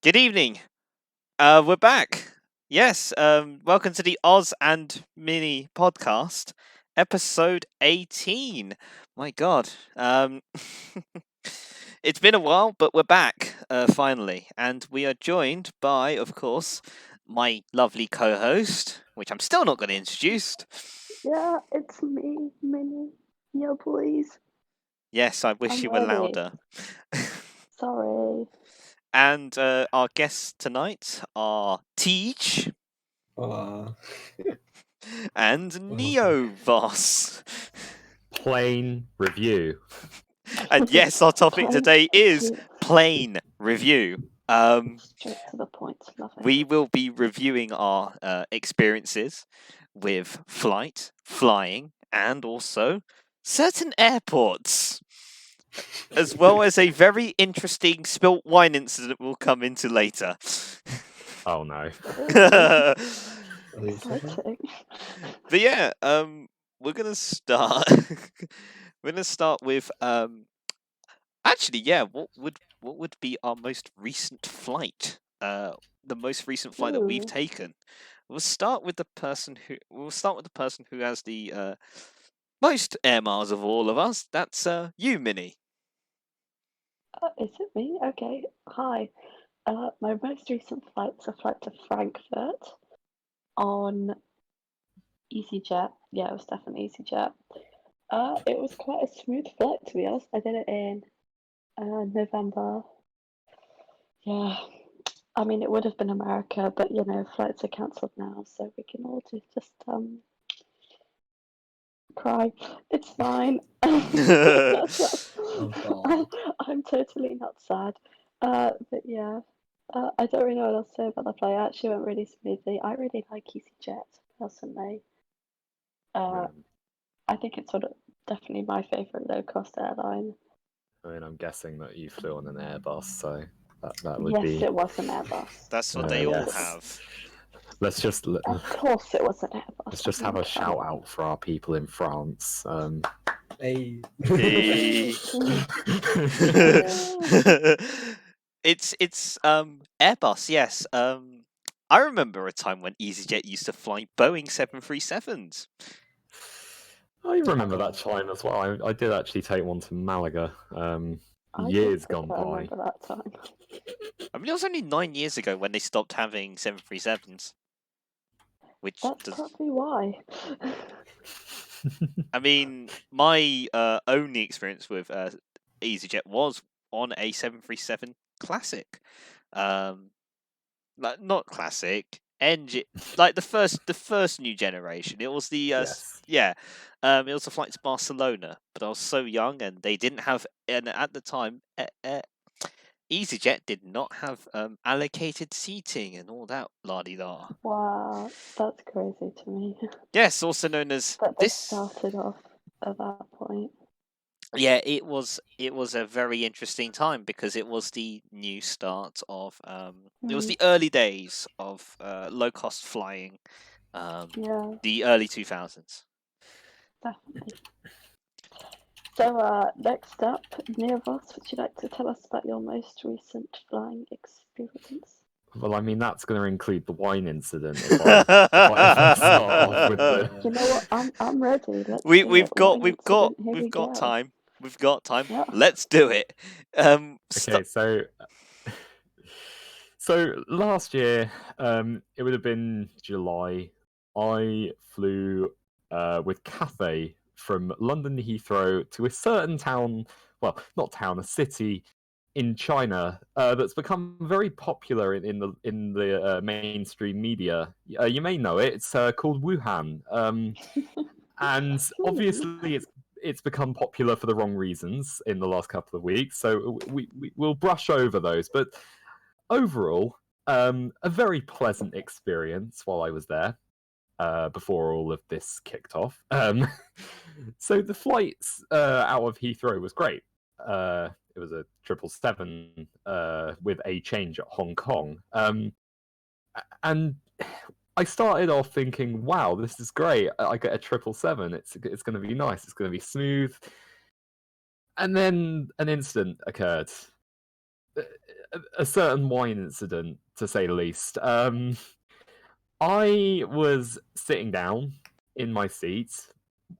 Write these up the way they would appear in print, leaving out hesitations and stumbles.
Good evening. We're back. Yes. Welcome to the Oz and Mini podcast, episode 18. My God. It's been a while, but we're back finally, and we are joined by, of course, my lovely co-host, which I'm still not going to introduce. Yeah, it's me, Minnie. Yeah, please. Yes, I wish I'm you were ready. louder. Sorry. And our guests tonight are Teisj and Neovos. Plain review. And yes, our topic Plain today is review. plain review. Straight to the point. Love it. We will be reviewing our experiences with flying, and also certain airports, as well as a very interesting spilt wine incident we'll come into later. Oh no. Exciting. But yeah, we're gonna start. We're gonna start with actually, yeah. What would be our most recent flight? The most recent flight that we've Ooh. taken. We'll start with the person who has the most air miles of all of us. That's you, Minnie. Is it me? Okay. Hi. My most recent flight's a flight to Frankfurt on EasyJet. Yeah, it was definitely EasyJet. It was quite a smooth flight, to be honest. I did it in November. Yeah. I mean, it would have been America, but flights are cancelled now, so we can all just cry. It's fine. I'm totally not sad. But yeah, I don't really know what else to say about the flight. It actually went really smoothly. I really like EasyJet personally. I think it's definitely my favorite low-cost airline. I mean, I'm guessing that you flew on an Airbus, so that would Yes, be. it was an Airbus. That's what they all have. Let's just Of course, it was an Airbus. let's just have a shout out for our people in France. Hey. Yeah. It's Airbus, yes. I remember a time when EasyJet used to fly Boeing 737s. I remember that time as well. I did actually take one to Malaga. Years gone by. I remember that time. I mean, it was only 9 years ago when they stopped having 737s. Which That's probably why. I mean, my only experience with EasyJet was on a 737 Classic. Like not Classic engine, like the first new generation. It was the Yes. yeah, it was a flight to Barcelona, but I was so young and they didn't have, and at the time, EasyJet did not have allocated seating and all that la-di-da. Wow, that's crazy to me. Yes, also known as That they this. started off at that point. Yeah, it was a very interesting time because it was the new start of it was the early days of low cost flying, Yeah, the early 2000s. definitely. So next up, Neovos, would you like to tell us about your most recent flying experience? Well, I mean, that's going to include the wine incident. If I start off with the... You know what? I'm ready. Let's We've got go. time. We've got time. Yeah. Let's do it. Okay, so last year, it would have been July. I flew with Cathay from London Heathrow to a certain town. Well, not town, a city in China that's become very popular in the mainstream media. You may know it. It's called Wuhan, and obviously it's become popular for the wrong reasons in the last couple of weeks. So we'll brush over those, but overall, a very pleasant experience while I was there. Before all of this kicked off. So the flights out of Heathrow was great. It was a 777 with a change at Hong Kong. And I started off thinking, wow, this is great. I get a 777. It's going to be nice. It's going to be smooth. And then an incident occurred. a certain wine incident, to say the least. I was sitting down in my seat.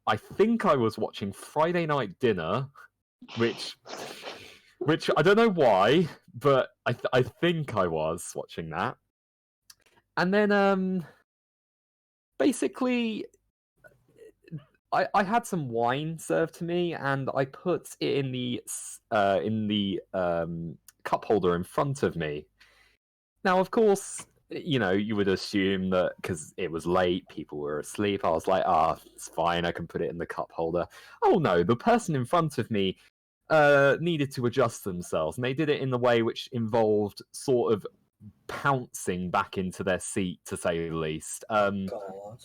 I think I was watching Friday Night Dinner, which I don't know why, but I think I was watching that. And then basically I had some wine served to me, and I put it in the cup holder in front of me. Now, of course, you would assume that because it was late, people were asleep. I was like, it's fine, I can put it in the cup holder. Oh no, the person in front of me needed to adjust themselves, and they did it in the way which involved sort of pouncing back into their seat, to say the least. God.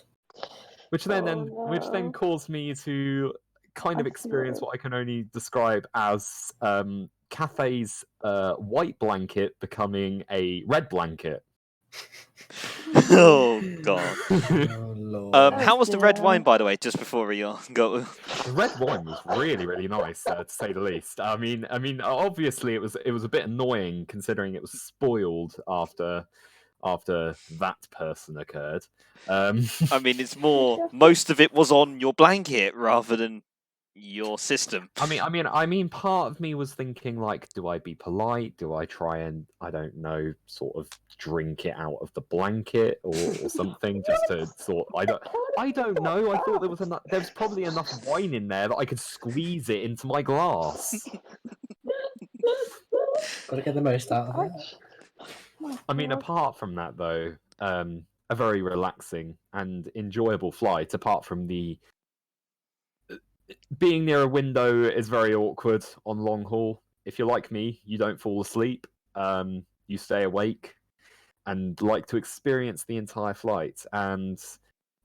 Which then caused me to kind of experience what I can only describe as Cathay's white blanket becoming a red blanket. Oh god. Oh Lord. How was the red wine, by the way? Just before we go. The red wine was really, really nice, to say the least. I mean, obviously it was a bit annoying considering it was spoiled after that person occurred. I mean, it's more. Most of it was on your blanket rather than your system. I mean, part of me was thinking, like, do I be polite? Do I try and, I don't know, sort of drink it out of the blanket or something, just to sort? I don't know. I thought there was probably enough wine in there that I could squeeze it into my glass. Got to get the most out of it. I mean, apart from that, though, a very relaxing and enjoyable flight. Apart from the being near a window is very awkward on long haul. If you're like me, you don't fall asleep. You stay awake and like to experience the entire flight. And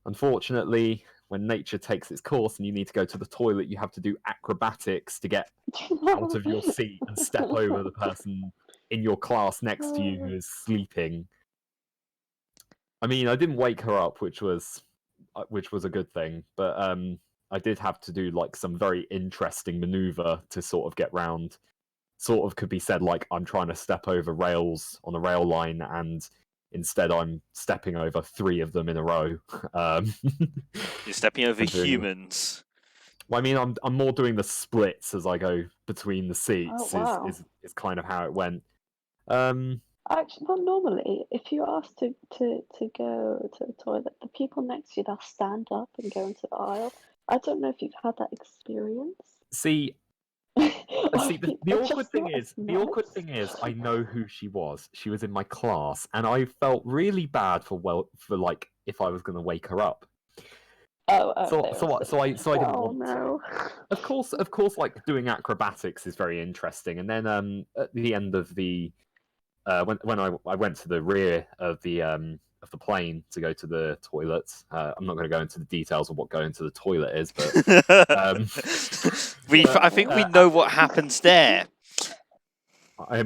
unfortunately, when nature takes its course and you need to go to the toilet, you have to do acrobatics to get out of your seat and step over the person in your class next to you who is sleeping. I mean, I didn't wake her up, which was a good thing, but I did have to do like some very interesting maneuver to sort of get round. Sort of could be said like I'm trying to step over rails on a rail line, and instead I'm stepping over 3 of them in a row. You're stepping over humans. Well, I mean, I'm more doing the splits as I go between the seats. Oh, wow. Is kind of how it went. Actually, not normally. If you're asked to go to the toilet, the people next to you, they'll stand up and go into the aisle. I don't know if you've had that experience. See, the awkward thing is, I know who she was. She was in my class, and I felt really bad for like if I was going to wake her up. So I didn't want to. Of course, like doing acrobatics is very interesting. And then at the end of the when I went to the rear of the plane to go to the toilet. I'm not going to go into the details of what going to the toilet is, but I think we know what happens there. I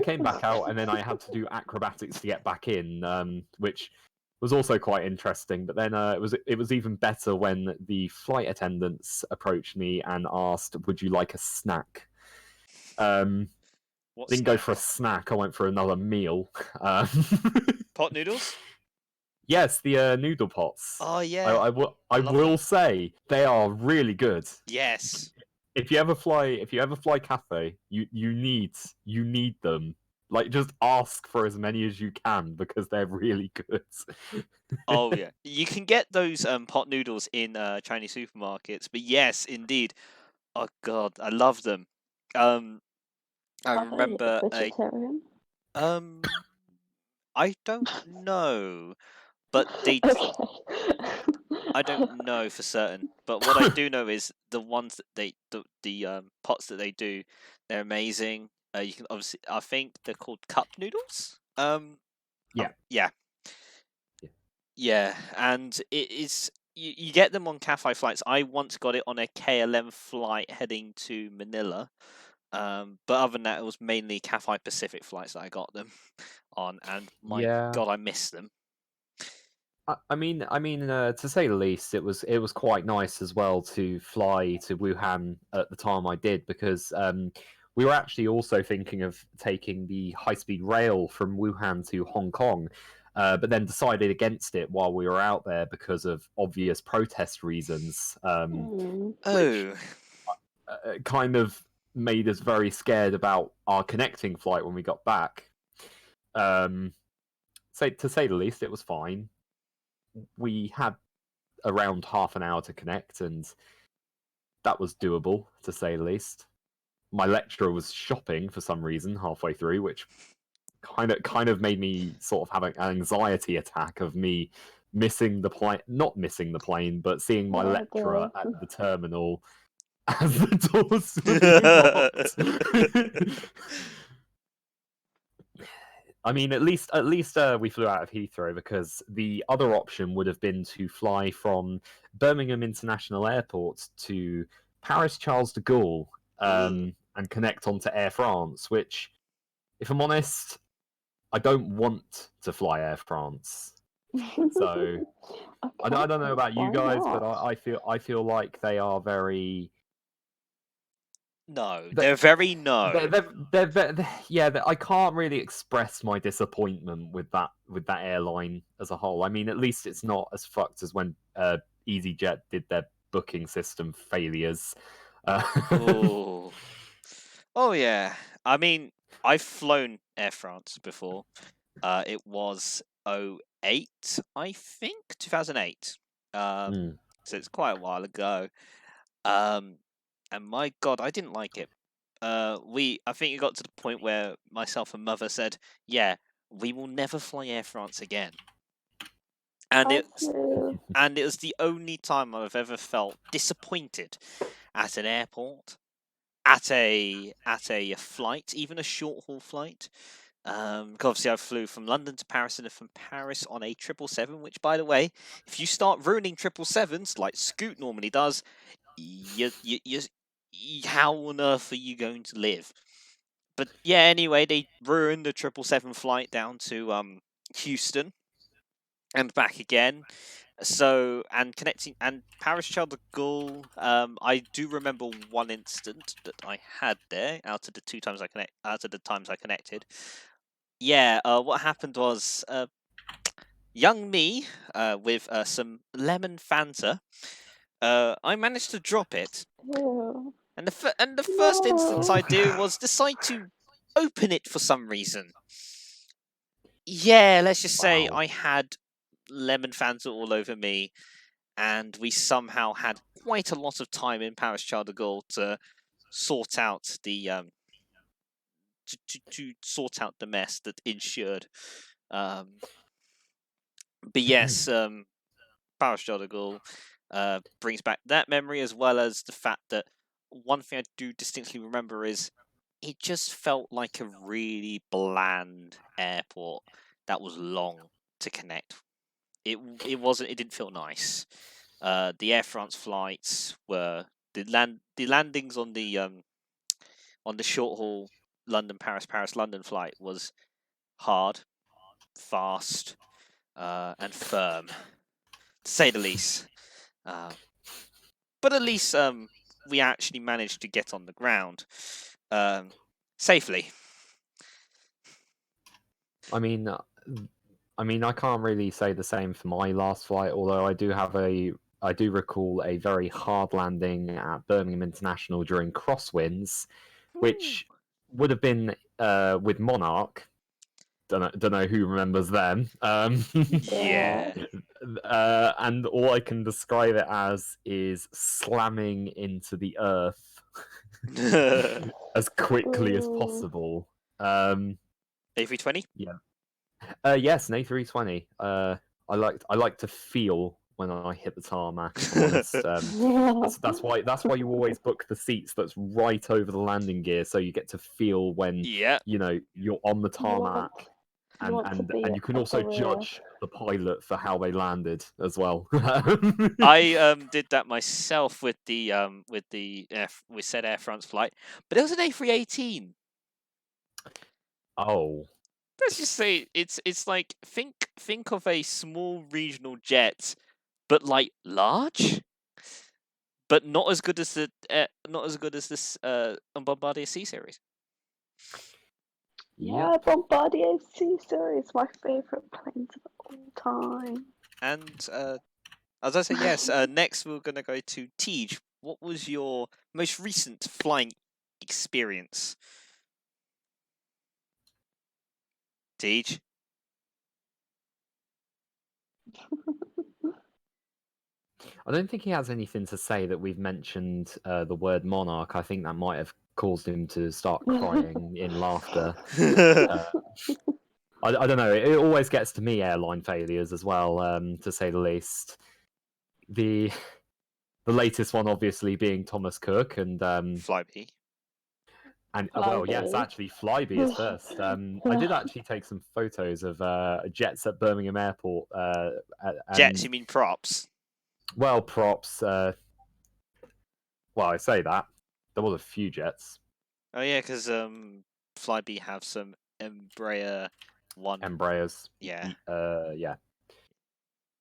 came back out and then I had to do acrobatics to get back in, which was also quite interesting. But then it was even better when the flight attendants approached me and asked, "Would you like a snack?" Didn't go for a snack. I went for another meal. Pot noodles? Yes, the noodle pots. Oh yeah. I will say they are really good. Yes. If you ever fly Cathay, you need them. Like, just ask for as many as you can because they're really good. Oh yeah, you can get those pot noodles in Chinese supermarkets. But yes, indeed. Oh god, I love them. I remember vegetarian. I don't know, but they. Okay. I don't know for certain, but what I do know is the ones that the pots that they do, they're amazing. You can obviously, I think they're called cup noodles. Yeah, and it is you get them on Cathay flights. I once got it on a KLM flight heading to Manila. But other than that, it was mainly Cathay Pacific flights that I got them on, and my god, I miss them. I mean, to say the least, it was quite nice as well to fly to Wuhan at the time I did, because we were actually also thinking of taking the high-speed rail from Wuhan to Hong Kong, but then decided against it while we were out there because of obvious protest reasons, which Oh, kind of made us very scared about our connecting flight when we got back. To say the least, it was fine. We had around half an hour to connect, and that was doable, to say the least. My lecturer was shopping for some reason halfway through, which kind of made me sort of have an anxiety attack of me missing the plane, not missing the plane, but seeing my Oh, lecturer dear. at the terminal as the doors were being locked. I mean, at least we flew out of Heathrow, because the other option would have been to fly from Birmingham International Airport to Paris Charles de Gaulle and connect onto Air France, which, if I'm honest, I don't want to fly Air France. So I don't know about you guys, but I feel like they are very. no, they're very no. I can't really express my disappointment with that airline as a whole. I mean, at least it's not as fucked as when EasyJet did their booking system failures. Oh, oh yeah. I mean, I've flown Air France before. It was 08, I think, 2008. So it's quite a while ago. And my God, I didn't like it. I think it got to the point where myself and mother said, "Yeah, we will never fly Air France again." And it was the only time I've ever felt disappointed at an airport, at a flight, even a short haul flight. Because obviously I flew from London to Paris, and then from Paris on a 777. Which, by the way, if you start ruining 777s like Scoot normally does, how on earth are you going to live? But yeah, anyway, they ruined the 777 flight down to Houston and back again. So, and connecting, and Paris Charles de Gaulle, I do remember one incident that I had there out of the times I connected. Yeah, what happened was, young me, with some lemon Fanta, I managed to drop it, and the first instance I do was decide to open it for some reason. Yeah, let's just say Wow. I had lemon Fanta all over me, and we somehow had quite a lot of time in Paris Charles de Gaulle to sort out the to sort out the mess that ensued. But yes, Paris Charles de Gaulle brings back that memory, as well as the fact that one thing I do distinctly remember is it just felt like a really bland airport that was long to connect. It didn't feel nice. The Air France flights were the landings on the short haul London Paris London flight was hard, fast, and firm, to say the least. But at least we actually managed to get on the ground safely. I mean, I can't really say the same for my last flight, although I do recall a very hard landing at Birmingham International during crosswinds, which would have been with Monarch. Don't know who remembers them. Yeah. And all I can describe it as is slamming into the earth as quickly as possible. A320? Yeah. Yes, an A320. I like to feel when I hit the tarmac. If I'm honest. That's why you always book the seats that's right over the landing gear, so you get to feel when Yeah. you're on the tarmac, and you can also judge the pilot for how they landed as well. I did that myself with the said Air France flight, but it was an A318. Oh. Let's just say it's like think of a small regional jet, but like large, but not as good as this Bombardier C series. Yeah, Bombardier Caesar is my favourite planes of all time. And as I say, yes. Next, we're going to go to Teisj. What was your most recent flying experience? Teisj? I don't think he has anything to say that we've mentioned the word monarch. I think that might have caused him to start crying in laughter. I don't know. It always gets to me, airline failures as well, to say the least. The latest one, obviously, being Thomas Cook and Flyby. and well, yes, Flyby. actually, Flyby is first. I did actually take some photos of jets at Birmingham Airport. Jets, you mean props? Well, props. Well, I say that there was a few jets. Oh yeah, because Flyby have some Embraer one. Embraers. Yeah. Yeah.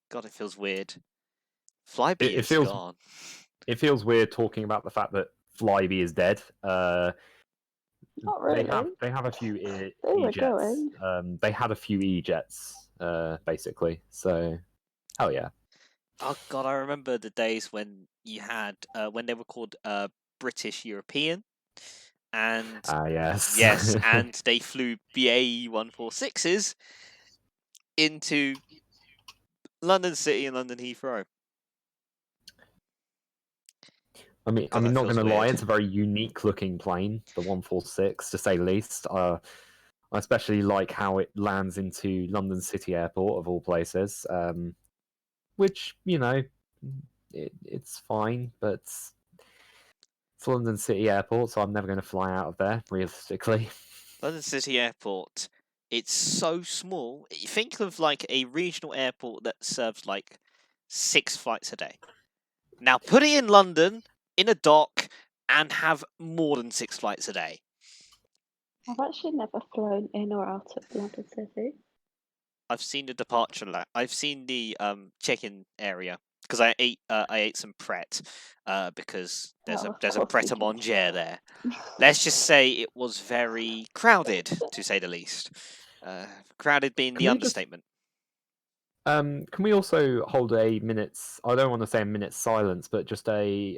God, it feels weird. Flyby It is feels gone. it feels weird talking about the fact that Flyby is dead. Not really. They have a few They were E-jets. going. They had a few E-jets, basically. So, hell yeah. Oh God, I remember the days when you had when they were called British European, and Yes. yes, and they flew BAE 146s into London City and London Heathrow. I mean, God, that not feels going to lie, weird. it's a very unique looking plane, the 146, to say the least. I especially like how it lands into London City Airport, of all places. Which, it's fine, but it's London City Airport, so I'm never going to fly out of there, realistically. London City Airport. It's so small. You think of like a regional airport that serves like 6 flights a day. Now put it in London in a dock and have more than 6 flights a day. I've actually never flown in or out of London City. I've seen the departure. I've seen the check-in area because I ate some Pret because there's Oh, a of there's a course Pret you a did. Manger there. Let's just say it was very crowded, to say the least. Crowded being the Can we just- understatement. Can we also hold a minute's? I don't want to say a minute's silence, but just a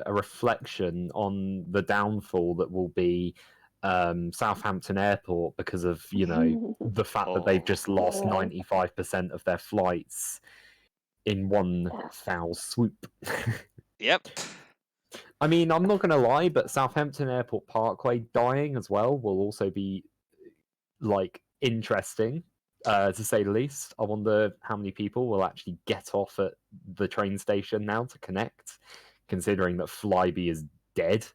reflection on the downfall that will be Southampton Airport because of the fact that they've just lost Yeah. 95% of their flights in one Yeah. foul swoop. Yep. I mean, I'm not going to lie, but Southampton Airport Parkway dying as well will also be like interesting. To say the least. I wonder how many people will actually get off at the train station now to connect, considering that Flybe is dead.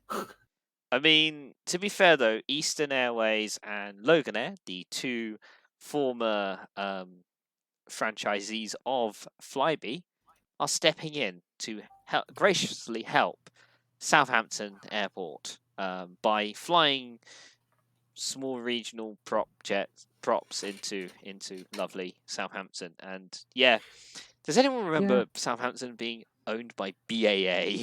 I mean, to be fair though, Eastern Airways and Loganair, the two former franchisees of Flybe, are stepping in to graciously help Southampton Airport by flying small regional props into lovely Southampton. And yeah, does anyone remember Southampton being owned by BAA?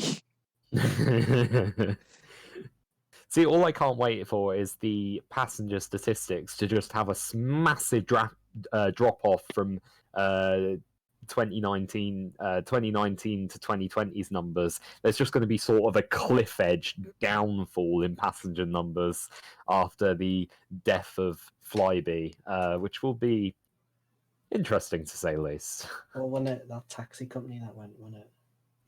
See, all I can't wait for is the passenger statistics to just have a massive drop off from 2019 to 2020's numbers. There's just going to be sort of a cliff edge downfall in passenger numbers after the death of Flybe, which will be interesting to say the least. Or when that taxi company that went, wasn't it?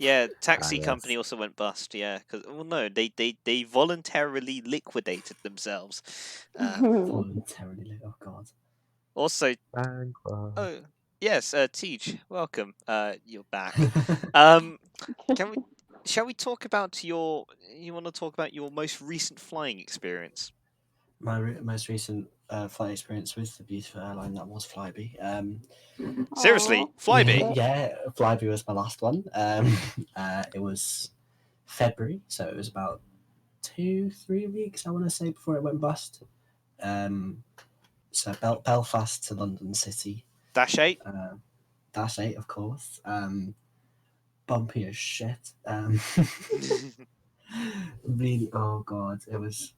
Yeah, taxi yes. company also went bust. Yeah, because no, they voluntarily liquidated themselves. Voluntarily, oh god. Also, Bankrupt. oh yes, Teach, welcome. You're back. Shall we talk about you want to talk about your most recent flying experience? My most recent flight experience with the beautiful airline that was Flybe. Seriously, Flybe? Yeah, Flybe was my last one. It was February, so it was about 2-3 weeks, I want to say, before it went bust. So Belfast to London City. -8? -8, of course. Bumpy as shit. Really, oh god, it was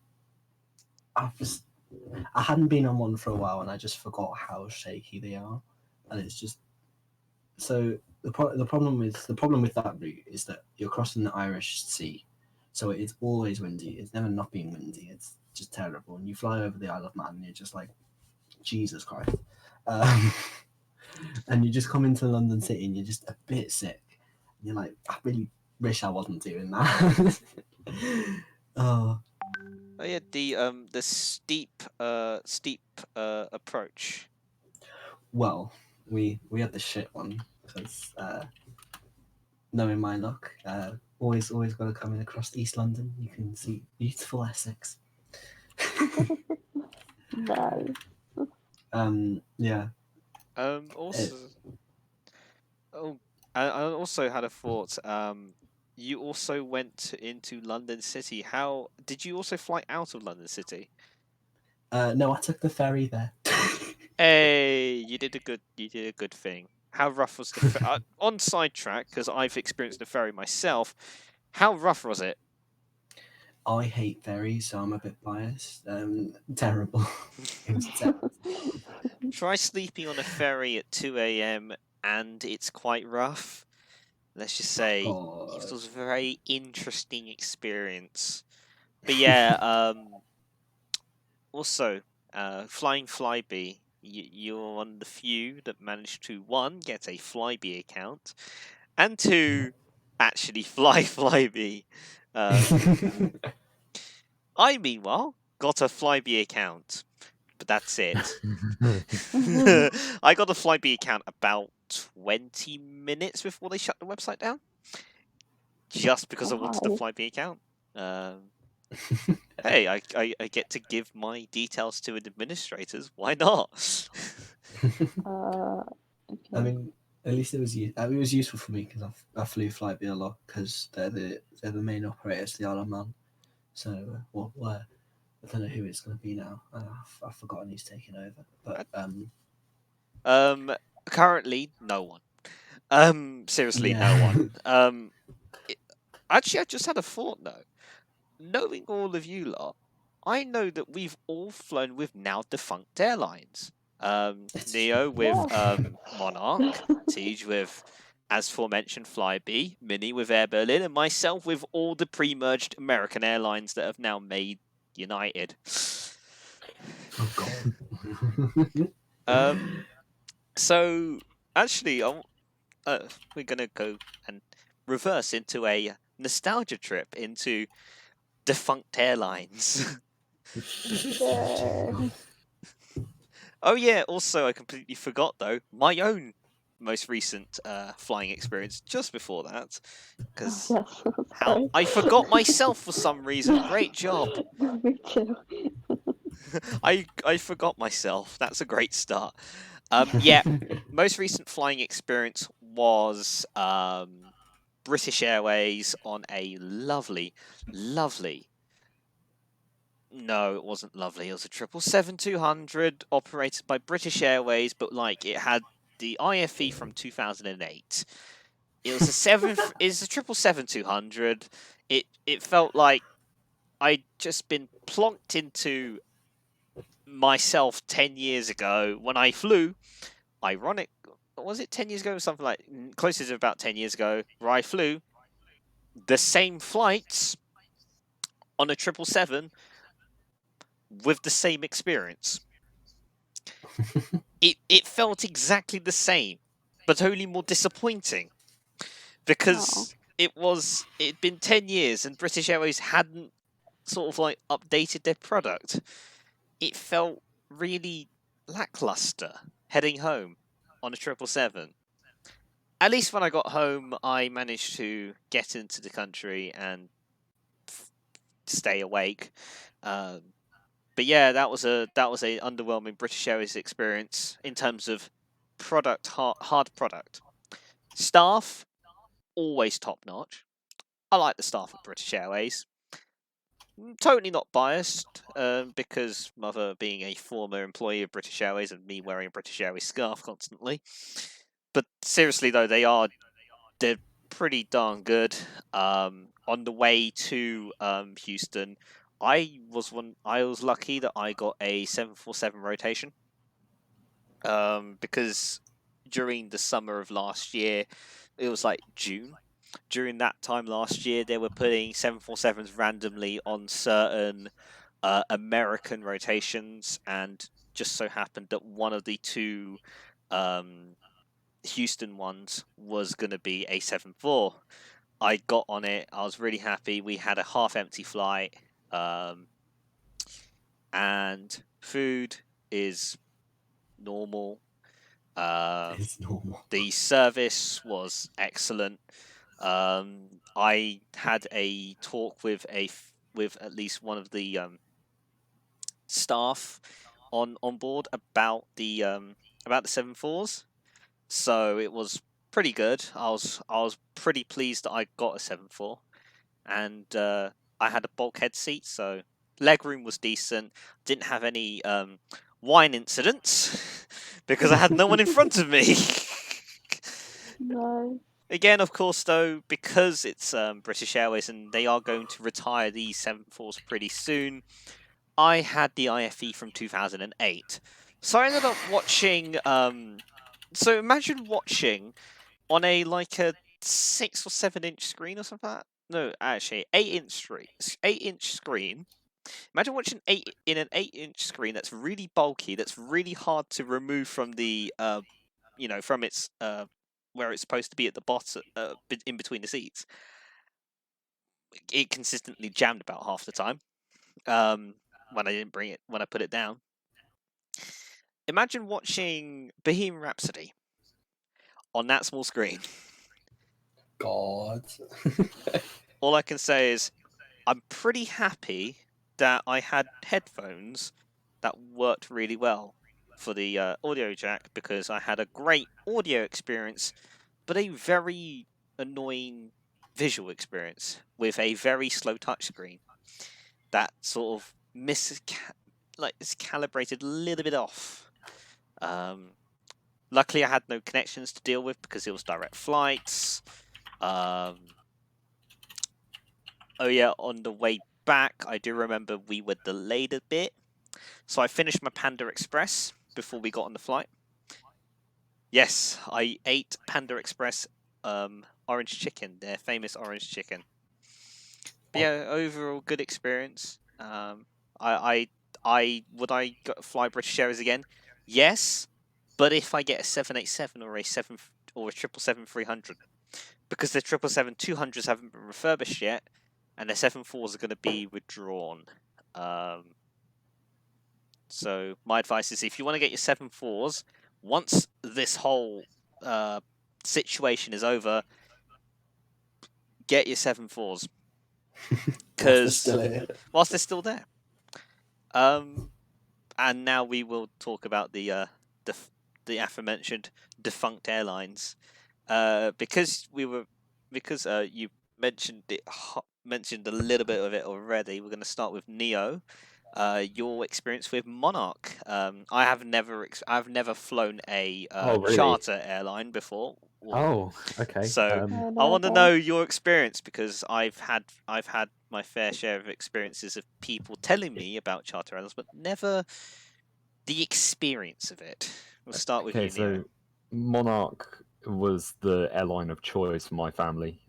I hadn't been on one for a while, and I just forgot how shaky they are, and it's just so the problem with that route is that you're crossing the Irish Sea, so it's always windy. It's never not been windy. It's just terrible, and you fly over the Isle of Man, and you're just like, Jesus Christ, and you just come into London City, and you're just a bit sick. And you're like, I really wish I wasn't doing that. Oh. Oh yeah, the steep approach. Well, we had the shit one because knowing my luck, always got to come in across East London. You can see beautiful Essex. No. Yeah. Also, I also had a thought. You also went into London City. How did you also fly out of London City? No, I took the ferry there. Hey, you did a good thing. How rough was the on sidetrack? Because I've experienced the ferry myself. How rough was it? I hate ferries, so I'm a bit biased. Terrible. It was terrible. Try sleeping on a ferry at 2 a.m. and it's quite rough. Let's just say it was a very interesting experience. But yeah, also, flying Flybe, you're one of the few that managed to, one, get a Flybe account, and two, actually fly Flybe. I, meanwhile, got a Flybe account, but that's it. I got a Flybe account about 20 minutes before they shut the website down, just because I wanted the Flybe account. Hey, I get to give my details to administrators. Why not? Okay. I mean, at least it was useful for me because I flew Flybe a lot because they're the main operators, the Isle of Man. So, I don't know who it's going to be now. I've forgotten who's taking over. But currently no one. Seriously, no one. Actually, I just had a thought though. Knowing all of you lot, I know that we've all flown with now defunct airlines. Neo with Monarch, Teisj with, as aforementioned, Flybe, Mini with Air Berlin, and myself with all the pre-merged American airlines that have now made United. Oh God. So actually, we're gonna go and reverse into a nostalgia trip into defunct airlines. Yeah. Oh yeah, also I completely forgot though, my own most recent flying experience just before that, because Yes. how I forgot myself for some reason. Great job. Me too. I forgot myself. That's a great start. Yeah, most recent flying experience was British Airways on a lovely. No, it wasn't lovely. It was a 777-200 operated by British Airways, but like it had the IFE from 2008. It was a 777-200. It felt like I'd just been plonked into myself 10 years ago when I flew. Ironic, was it 10 years ago or something like closer to about 10 years ago, where I flew the same flights on a 777 with the same experience. It felt exactly the same, but only more disappointing because it'd been 10 years and British Airways hadn't sort of like updated their product. It felt really lackluster heading home on a 777. At least when I got home, I managed to get into the country and stay awake. But yeah, that was a underwhelming British Airways experience in terms of product, hard product. Staff, always top notch. I like the staff at British Airways. Totally not biased, because mother being a former employee of British Airways and me wearing a British Airways scarf constantly. But seriously though, they're pretty darn good. On the way to Houston, I was lucky that I got a 747 rotation. Because during the summer of last year, it was like June. During that time last year, they were putting 747s randomly on certain American rotations, and just so happened that one of the two Houston ones was going to be a 7-4. I got on it. I was really happy. We had a half-empty flight, and food is normal. It's normal. The service was excellent. I had a talk with with at least one of the staff on board about the 7-4s, so it was pretty good. I was pretty pleased that I got a 7-4, and I had a bulkhead seat, so legroom was decent. Didn't have any wine incidents because I had no one in front of me. No. Again, of course, though, because it's British Airways and they are going to retire these 7-4s pretty soon, I had the IFE from 2008. So I ended up watching. So imagine watching on a 6 or 7-inch screen or something like that. No, actually, 8-inch screen. Imagine watching in an 8-inch screen that's really bulky, that's really hard to remove from the from its where it's supposed to be at the bottom, in between the seats. It consistently jammed about half the time. When I put it down. Imagine watching Bohemian Rhapsody on that small screen. God. All I can say is I'm pretty happy that I had headphones that worked really well for the audio jack, because I had a great audio experience, but a very annoying visual experience with a very slow touchscreen that sort of it's calibrated a little bit off. Luckily, I had no connections to deal with because it was direct flights. Oh yeah, on the way back, I do remember we were delayed a bit, so I finished my Panda Express before we got on the flight. Yes, I ate Panda Express orange chicken, their famous orange chicken. But yeah, overall good experience. I would I fly British Airways again? Yes, but if I get a 787 or a 777-300, because the 777-200s haven't been refurbished yet, and the 7-4s are going to be withdrawn. So my advice is, if you want to get your 7-4s, once this whole situation is over, get your 7-4s. Because whilst they're still there. And now we will talk about the aforementioned defunct airlines. Because you mentioned a little bit of it already. We're going to start with Neo. Your experience with Monarch. I've never flown a really? charter airline before. Oh, okay. So No, I want to never. know your experience, because I've had my fair share of experiences of people telling me about charter airlines, but never the experience of it. We'll start with Okay, you, Neo. so Monarch was the airline of choice for my family.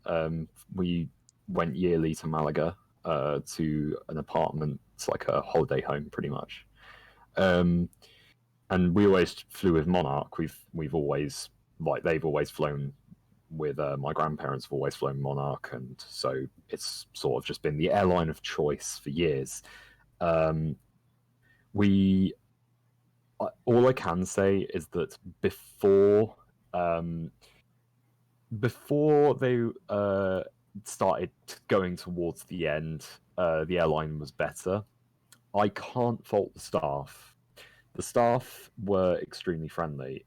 We went yearly to Malaga to an apartment. It's like a holiday home, pretty much. And we always flew with Monarch. We've always, like, they've always flown with my grandparents have always flown Monarch, and so it's sort of just been the airline of choice for years. All I can say is that before they started going towards the end, the airline was better. I can't fault the staff. The staff were extremely friendly,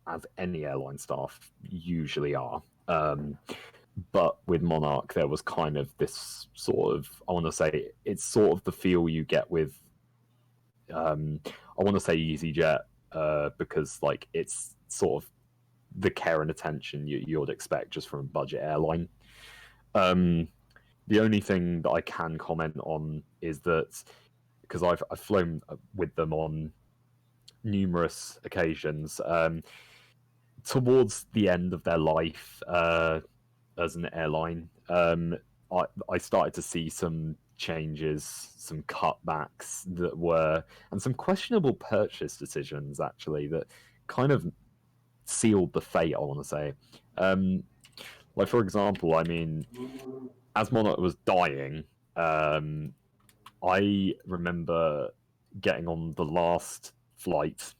as any airline staff usually are. But with Monarch, there was kind of this sort of, I want to say, it's sort of the feel you get with, I want to say EasyJet, because like it's sort of the care and attention you'd expect just from a budget airline. The only thing that I can comment on is that because I've flown with them on numerous occasions, towards the end of their life as an airline, I started to see some changes, some cutbacks that were, and some questionable purchase decisions actually that kind of sealed the fate, I want to say. Like, for example, I mean, as Monarch was dying, I remember getting on the last flight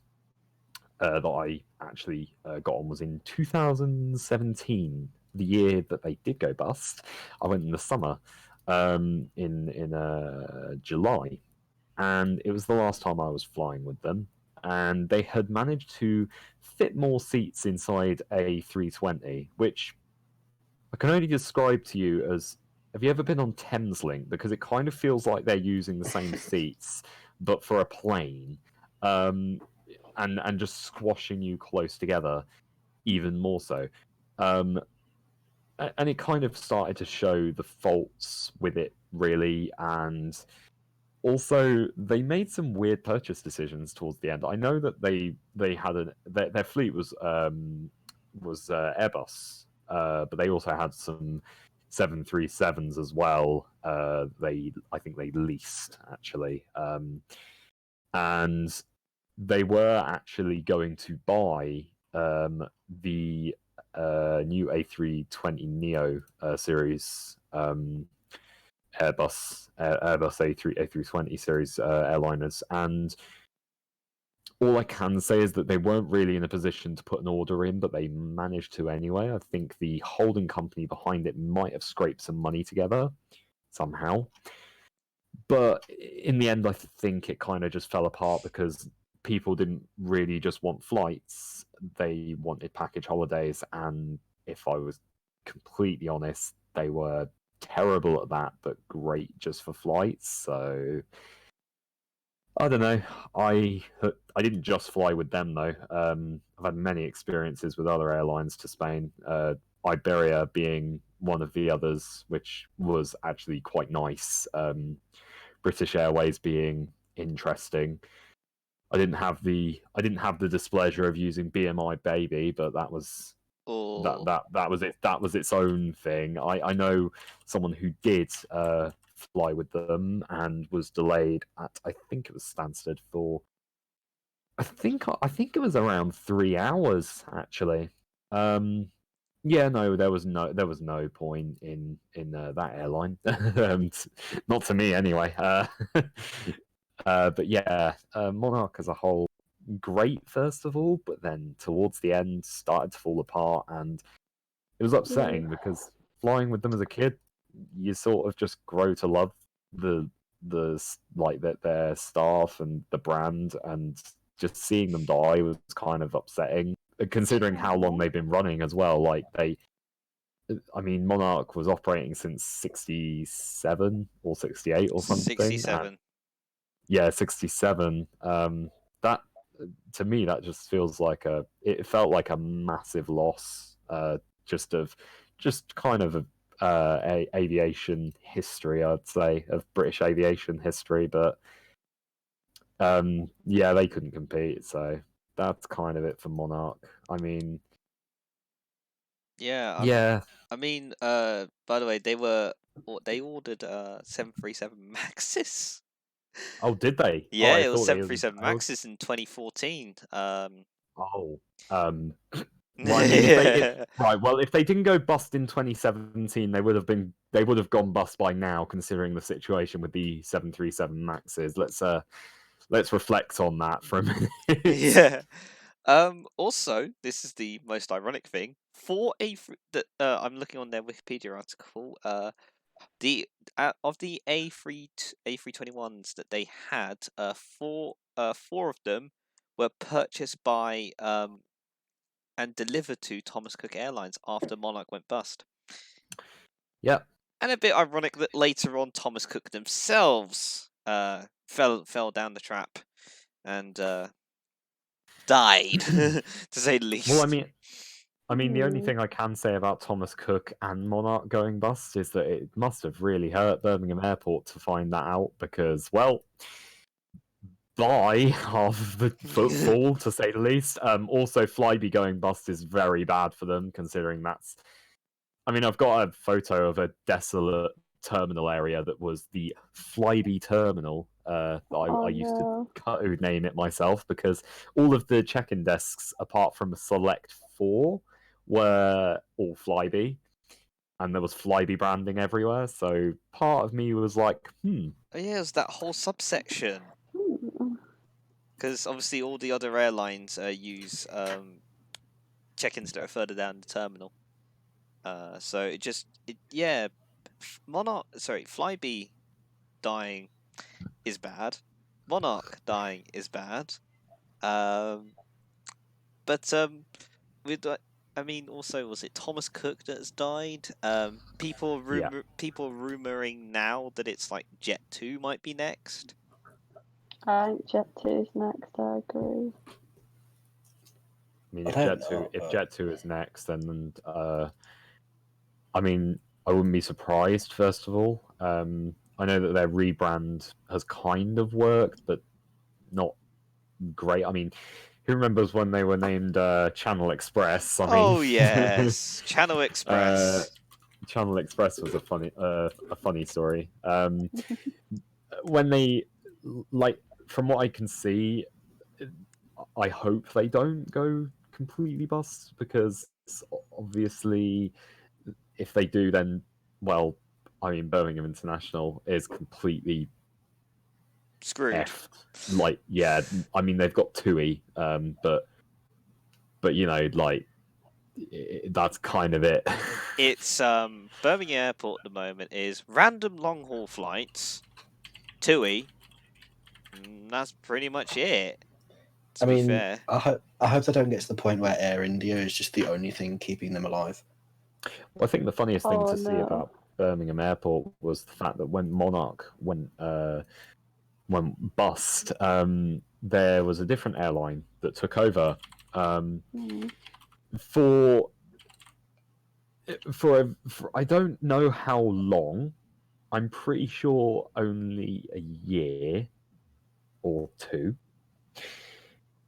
that I actually got on was in 2017, the year that they did go bust. I went in the summer, in July, and it was the last time I was flying with them. And they had managed to fit more seats inside a 320, which I can only describe to you as, have you ever been on Thameslink? Because it kind of feels like they're using the same seats, but for a plane, and just squashing you close together, even more so. And it kind of started to show the faults with it, really, and also they made some weird purchase decisions towards the end. I know that they had their fleet was Airbus, but they also had some 737s as well. I think they leased actually, and they were actually going to buy the new A320 Neo series Airbus A320 series airliners, and all I can say is that they weren't really in a position to put an order in, but they managed to anyway. I think the holding company behind it might have scraped some money together somehow. But in the end, I think it kind of just fell apart because people didn't really just want flights. They wanted package holidays. And if I was completely honest, they were terrible at that, but great just for flights. So I don't know. I didn't just fly with them though. I've had many experiences with other airlines to Spain. Iberia being one of the others, which was actually quite nice. British Airways being interesting. I didn't have the displeasure of using BMI Baby, but that was Oh, that was its own thing. I know someone who did fly with them and was delayed at, I think it was Stansted for, I think it was around 3 hours actually. Yeah, no, there was no point in that airline, not to me anyway. But yeah, Monarch as a whole, great first of all, but then towards the end started to fall apart, and it was upsetting because flying with them as a kid, you sort of just grow to love the like their staff and the brand, and just seeing them die was kind of upsetting, considering how long they've been running as well. Like I mean, Monarch was operating since 67 or 68 or something. 67. Yeah, 67. That, to me, that just feels like it felt like a massive loss, just kind of aviation history, I'd say, of British aviation history. But yeah, they couldn't compete, so that's kind of it for Monarch. I mean, Yeah, yeah. I mean, by the way, they ordered 737 Maxes. Oh, did they? Oh, Yeah, I it was thought they was. 737 Maxes in 2014. Oh, well, I mean, if they didn't go bust in 2017, they would have gone bust by now, considering the situation with the 737 Maxes. Let's reflect on that for a minute. Yeah. Also, this is the most ironic thing for I'm looking on their Wikipedia article. The of the A321s that they had, four of them were purchased by and delivered to Thomas Cook Airlines after Monarch went bust. Yep. And a bit ironic that later on Thomas Cook themselves fell down the trap and died, to say the least. Well, I mean, the only Mm. thing I can say about Thomas Cook and Monarch going bust is that it must have really hurt Birmingham Airport to find that out because, well, bye half of the footfall, to say the least. Also, Flybe going bust is very bad for them, considering that's... I mean, I've got a photo of a desolate terminal area that was the Flybe terminal. That I used to code name it myself because all of the check-in desks, apart from select 4, were all Flybe, and there was Flybe branding everywhere. So part of me was like, Oh yeah, it was that whole subsection. Hmm. Because obviously all the other airlines use check-ins that are further down the terminal. So Flybe dying is bad. Monarch dying is bad. But I mean, also, was it Thomas Cook that has died? People Yeah. rumoring now that it's like Jet 2 might be next. I think Jet 2's next, I agree. I mean, I if don't Jet 2 know, if but- Jet 2 is next, then I mean, I wouldn't be surprised. First of all, I know that their rebrand has kind of worked, but not great. I mean, who remembers when they were named Channel Express? I mean, Oh yes, Channel Express. Channel Express was a funny story. When they, like, from what I can see, I hope they don't go completely bust because obviously, if they do, then well, I mean, Birmingham International is completely Screwed. effed. Like, yeah, I mean, they've got TUI, but you know, like, that's kind of it. It's Birmingham Airport at the moment is random long haul flights, TUI. That's pretty much it. To I be mean, fair, I hope they don't get to the point where Air India is just the only thing keeping them alive. Well, I think the funniest thing Oh, to see no. about Birmingham Airport was the fact that when Monarch went bust, there was a different airline that took over Hmm. for I don't know how long. I'm pretty sure only a year or 2.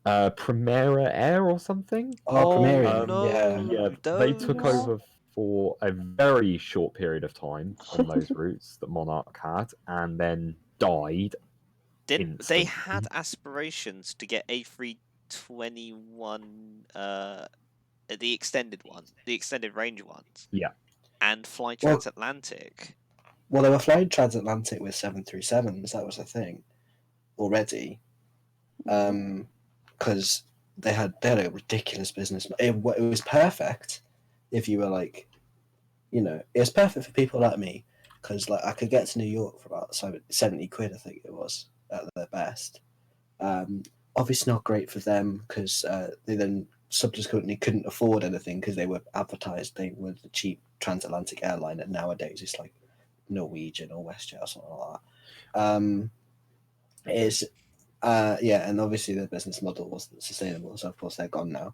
Primera Air or something. Oh, Primera, no, yeah. Yeah, they don't. took Yeah. over for a very short period of time on those routes that Monarch had, and then died. Didn't they instantly. had aspirations to get A321, the extended one, the extended range ones? Yeah. And fly Well- transatlantic. Well, they were flying transatlantic with 737s. That was a thing already, because they had a ridiculous business. It was perfect if you were like, it was perfect for people like me because like I could get to New York for about 70 quid, I think it was at their best. Obviously not great for them because they then subsequently couldn't afford anything because they were advertised they were the cheap transatlantic airline, and nowadays it's like Norwegian or WestJet or something like that. And obviously their business model wasn't sustainable, so of course they're gone now.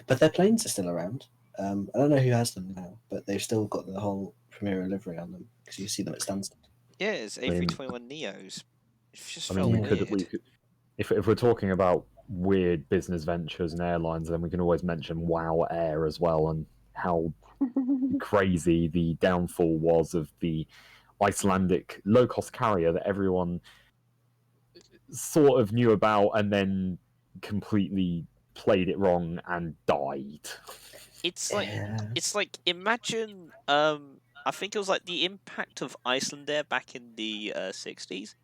But their planes are still around. I don't know who has them now, but they've still got the whole Premier livery on them because you see them at Stansted. Yeah, it's I mean- A321 Neos. It just I felt mean, weird. we could, if we're talking about weird business ventures and airlines, then we can always mention Wow Air as well, and how crazy the downfall was of the Icelandic low-cost carrier that everyone sort of knew about and then completely played it wrong and died. It's like Yeah. imagine I think it was like the impact of Icelandair back in the 60s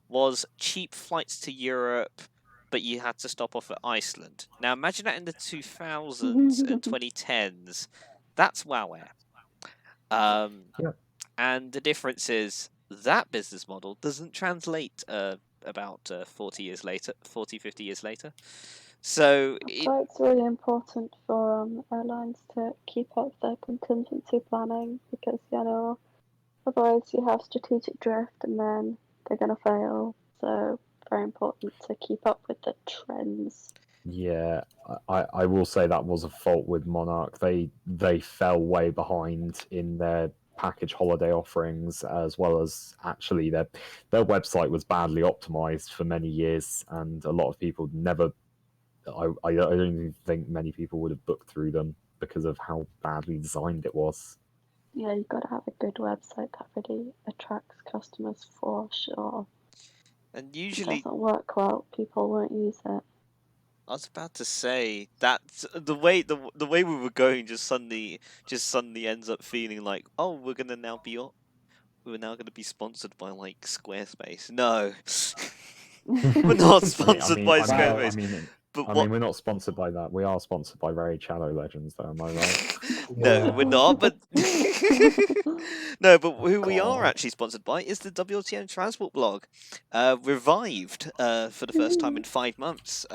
was cheap flights to Europe, but you had to stop off at Iceland. Now imagine that in the 2000s and 2010s. That's Wow Air. Yeah. And the difference is that business model doesn't translate about 40 years later, 40, 50 years later. So it, So it's really important for airlines to keep up their contingency planning because, otherwise you have strategic drift and then they're going to fail. So very important to keep up with the trends. Yeah, I will say that was a fault with Monarch. They fell way behind in their package holiday offerings, as well as actually their website was badly optimized for many years, and a lot of people never. I don't even think many people would have booked through them because of how badly designed it was. Yeah, you've got to have a good website that really attracts customers for sure. And If it usually, doesn't work well, people won't use it. I was about to say that the way we were going just suddenly ends up feeling like, oh, we're now going to be sponsored by like Squarespace. No, we're not sponsored by Squarespace. But I what? mean, we're not sponsored by that. We are sponsored by Raid Shadow Legends, though. Am I right? No, we're not. But no, but who we are God. actually sponsored by is the WTM Transport blog, revived for the first time in 5 months.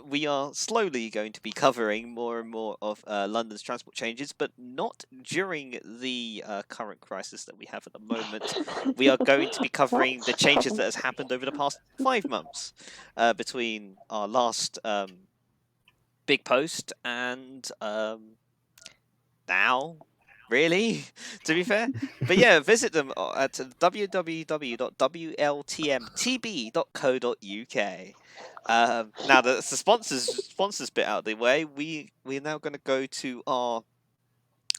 We are slowly going to be covering more and more of London's transport changes, but not during the current crisis that we have at the moment. We are going to be covering the changes that has happened over the past 5 months between our last big post and now. Really, to be fair, but yeah, visit them at www.wltmtb.co.uk. Now that's the sponsors bit out of the way. We're now going to go to our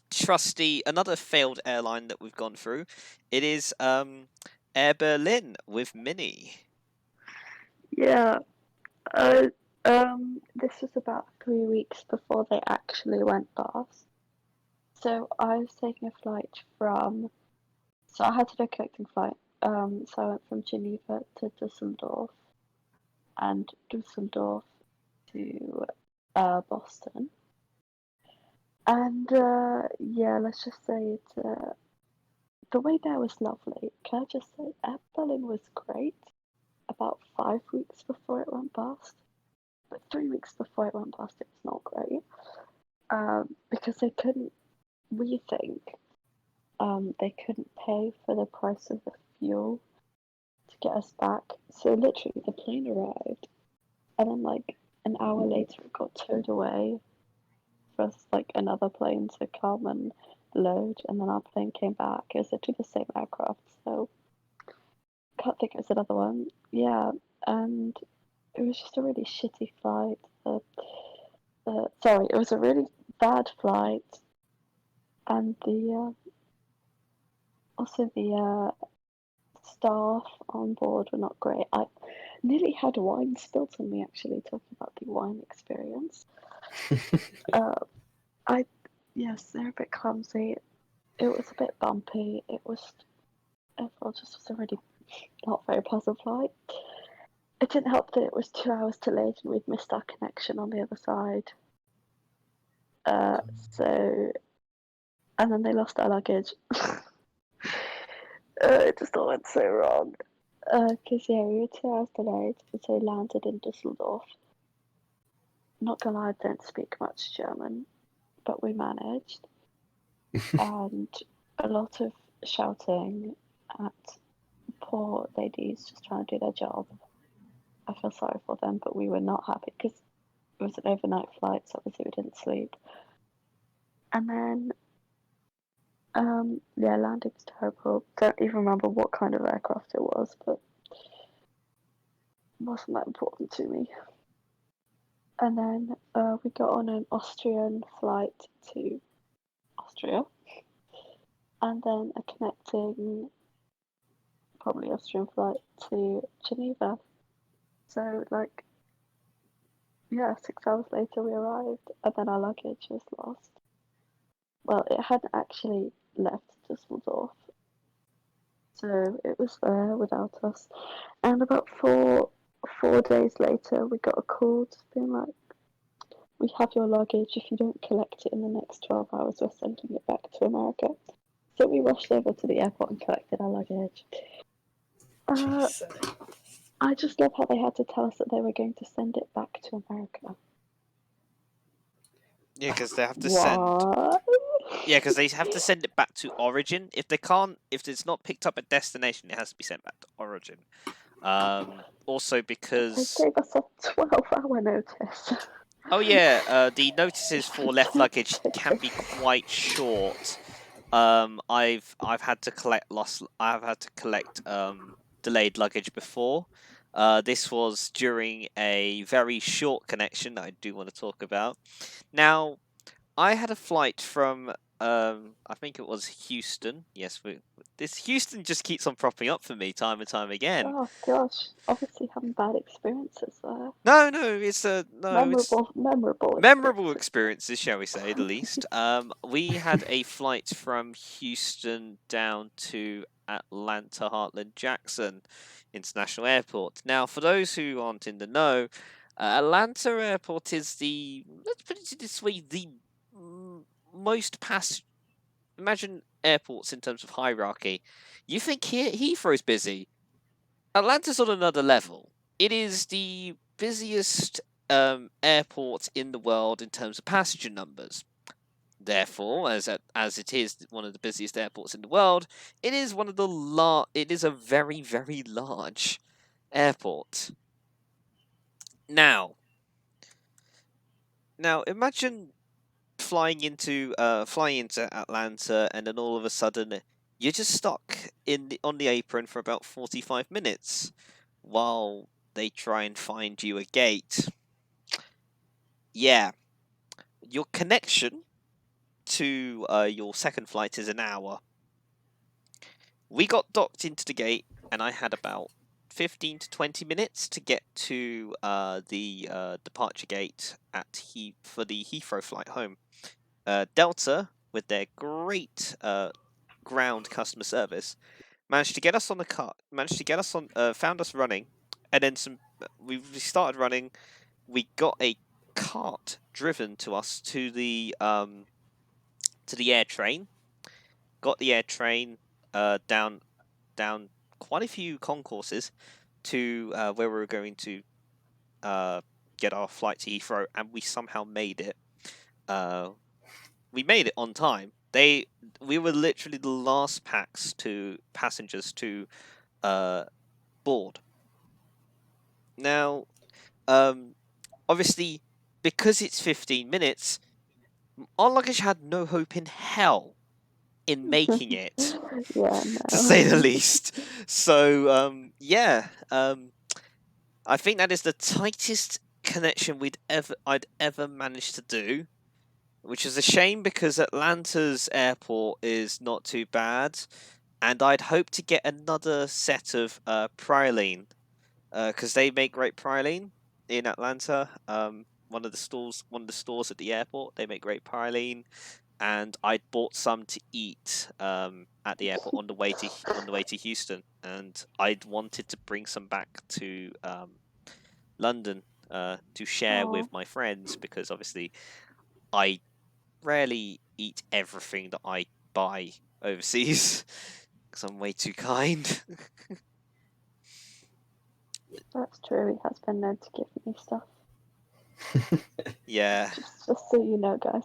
trusty another failed airline that we've gone through. It is Air Berlin with Mini. Yeah. This was about 3 weeks before they actually went bust. So I was taking a flight from. So I had to do a connecting flight. So I went from Geneva to Dusseldorf, and Dusseldorf to Boston. And yeah, let's just say the way there was lovely. Can I just say, Air Berlin was great about 5 weeks before it went bust. But 3 weeks before it went bust, it was not great. Because they couldn't, we think, they couldn't pay for the price of the fuel to get us back. So literally, the plane arrived, and then like an hour later, it got towed away for like another plane to come and load, and then our plane came back. It was actually the same aircraft, so can't think it was another one. Yeah, and it was just a really shitty flight. Sorry, it was a really bad flight, and also the staff on board were not great. I nearly had wine spilt on me actually talking about the wine experience. Yes, they're a bit clumsy. It was a bit bumpy. It just was a really not very pleasant flight. It didn't help that it was 2 hours delayed and we'd missed our connection on the other side. And then they lost our luggage. It just all went so wrong. Because yeah, we were 2 hours delayed, so we landed in Dusseldorf. Not gonna lie, I don't speak much German, but we managed. And a lot of shouting at poor ladies just trying to do their job. I feel sorry for them, but we were not happy because it was an overnight flight, so obviously we didn't sleep. And then, yeah, landing was terrible. Don't even remember what kind of aircraft it was, but it wasn't that important to me. And then we got on an Austrian flight to Austria, and then a connecting, probably Austrian flight to Geneva. So, like, yeah, 6 hours later we arrived, and then our luggage was lost. Well, it hadn't actually left Dusseldorf, so it was there without us. And about four days later, we got a call just being like, "We have your luggage. If you don't collect it in the next 12 hours, we're sending it back to America." So we rushed over to the airport and collected our luggage. I just love how they had to tell us that they were going to send it back to America. Yeah, because they have to What? Yeah, because they have to send it back to origin. If it's not picked up at destination, it has to be sent back to origin. Also They because gave us a 12-hour notice. oh yeah, the notices for left luggage can be quite short. I've had to collect delayed luggage before. This was during a very short connection that I do want to talk about. Now, I had a flight from I think it was Houston. Yes, this Houston just keeps on propping up for me time and time again. Oh gosh, obviously having bad experiences there. No, it's memorable experiences. experiences, shall we say, the least. We had a flight from Houston down to Atlanta Heartland Jackson International Airport. Now, for those who aren't in the know, Atlanta Airport is let's put it this way, the most imagine airports in terms of hierarchy. You think Heathrow's busy. Atlanta's on another level. It is the busiest airport in the world in terms of passenger numbers. Therefore, as it is one of the busiest airports in the world, it is it is a very, very large airport. Now imagine flying into Atlanta, and then all of a sudden you're just stuck on the apron for about 45 minutes while they try and find you a gate. Yeah, your connection to your second flight is an hour. We got docked into the gate, and I had about 15 to 20 minutes to get to the departure gate for the Heathrow flight home. Delta, with their great ground customer service, managed to get us on the car. Found us running, and then we started running. We got a cart driven to us to the air train. Got the air train down quite a few concourses to where we were going to get our flight to Heathrow, and we somehow made it. We made it on time. We were literally the last passengers to board. Now, obviously, because it's 15 minutes, our luggage had no hope in hell in making it, Yeah, no. to say the least. So, I think that is the tightest connection I'd ever managed to do, which is a shame because Atlanta's airport is not too bad, and I'd hope to get another set of praline, because they make great praline in Atlanta. One of the stores at the airport, they make great praline, and I'd bought some to eat at the airport on the way to Houston, and I'd wanted to bring some back to London to share with my friends, because obviously I rarely eat everything that I buy overseas because I'm way too kind. That's true. He has been known to give me stuff. Yeah. Just so you know, guys.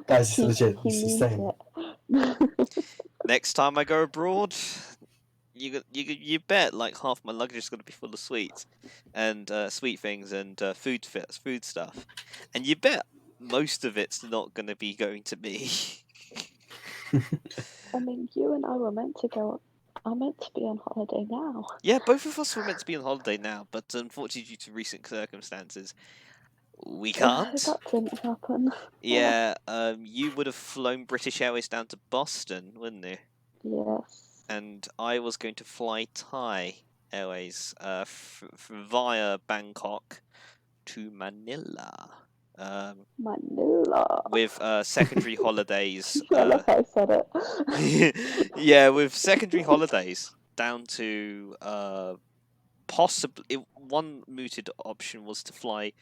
Guys, it's legit. He It's the means same. it. Next time I go abroad, you bet like half my luggage is going to be full of sweets and sweet things and food stuff, and you bet most of it's not going to be going to me. I mean, you and I were meant to go. I'm meant to be on holiday now. Yeah, both of us were meant to be on holiday now, but unfortunately, due to recent circumstances, we can't. That didn't happen. Yeah, you would have flown British Airways down to Boston, wouldn't you? Yes. And I was going to fly Thai Airways via Bangkok to Manila. Manila. With secondary holidays. I love how I said it. Yeah, with secondary holidays down to possibly one mooted option was to fly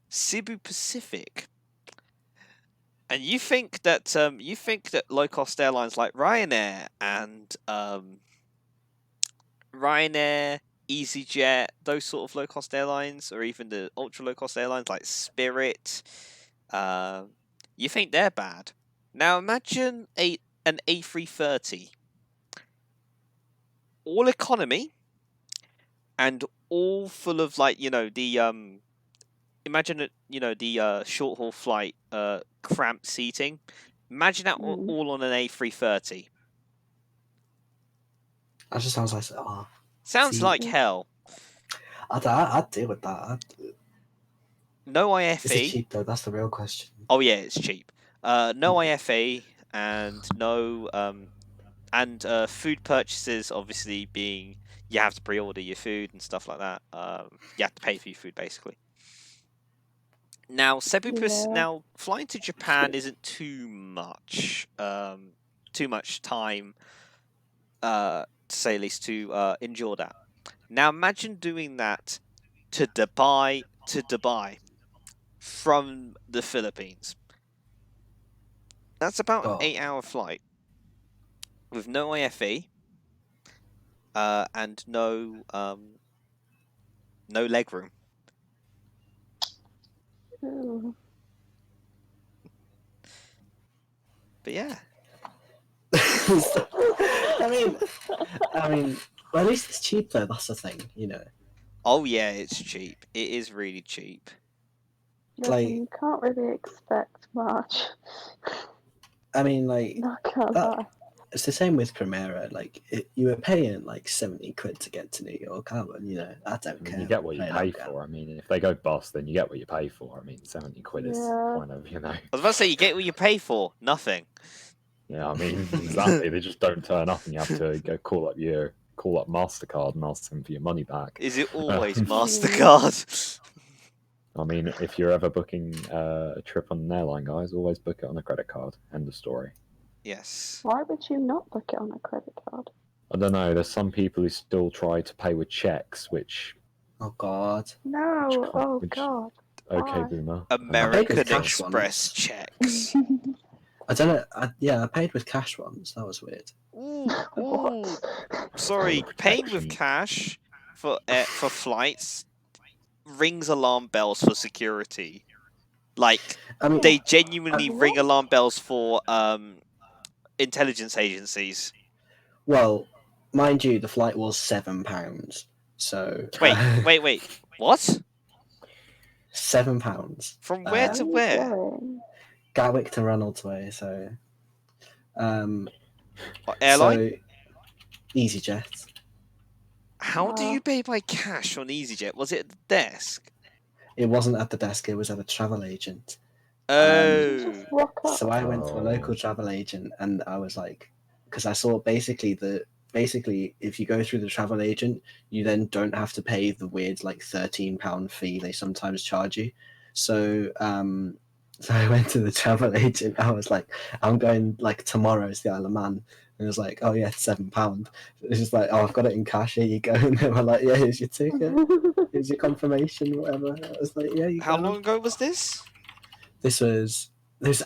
Cebu Pacific. And you think that low cost airlines like Ryanair and EasyJet, those sort of low cost airlines, or even the ultra low cost airlines like Spirit, you think they're bad. Now imagine an A330, all economy, and all full of like the imagine it, the short haul flight cramped seating. Imagine that all on an A330. That just sounds like Sounds see- like hell. I'd deal with that. No Is it IFE. cheap though? That's the real question. Oh yeah, it's cheap. No IFE and no and food purchases obviously being you have to pre-order your food and stuff like that. You have to pay for your food basically. Now, now flying to Japan isn't too much time, to say at least, to endure that. Now, imagine doing that to Dubai from the Philippines. That's about an 8-hour flight with no IFE and no legroom. Ooh. But yeah. I mean, well, at least it's cheap though. That's the thing, Oh yeah, it's cheap. It is really cheap. Listen, you can't really expect much. I mean, like, Not gonna lie. it's the same with Primera. Like, you were paying like 70 quid to get to New York. I don't care. You get what you pay for. I mean, if they go bust, then you get what you pay for. I mean, 70 quid is kind of, I was about to say, you get what you pay for. Nothing. Yeah, I mean, exactly. They just don't turn up, and you have to go call up MasterCard and ask them for your money back. Is it always MasterCard? I mean, if you're ever booking a trip on an airline, guys, always book it on a credit card. End of story. Yes. Why would you not book it on a credit card? I don't know. There's some people who still try to pay with checks, which... Oh, God. No. Oh, God. Okay, Why? Boomer. American Express checks. I don't know. I paid with cash once. That was weird. Ooh. Sorry, paying with cash for flights rings alarm bells for security. Like, they genuinely ring alarm bells for intelligence agencies. Well, mind you, the flight was £7. So wait. What? £7 from where to where? Gatwick to Ronaldsway. So, airline? So, EasyJet. How do you pay by cash on EasyJet? Was it at the desk? It wasn't at the desk. It was at a travel agent. Oh. So I went to a local travel agent, and I was like, because I saw basically if you go through the travel agent, you then don't have to pay the weird like £13 fee they sometimes charge you. So so I went to the travel agent. I was like, I'm going like tomorrow to the Isle of Man. And it was like, oh yeah, it's £7. It's just like, oh, I've got it in cash. Here you go. And they were like, yeah, here's your ticket. Here's your confirmation, whatever. I was like, yeah, you How long ago was this? This was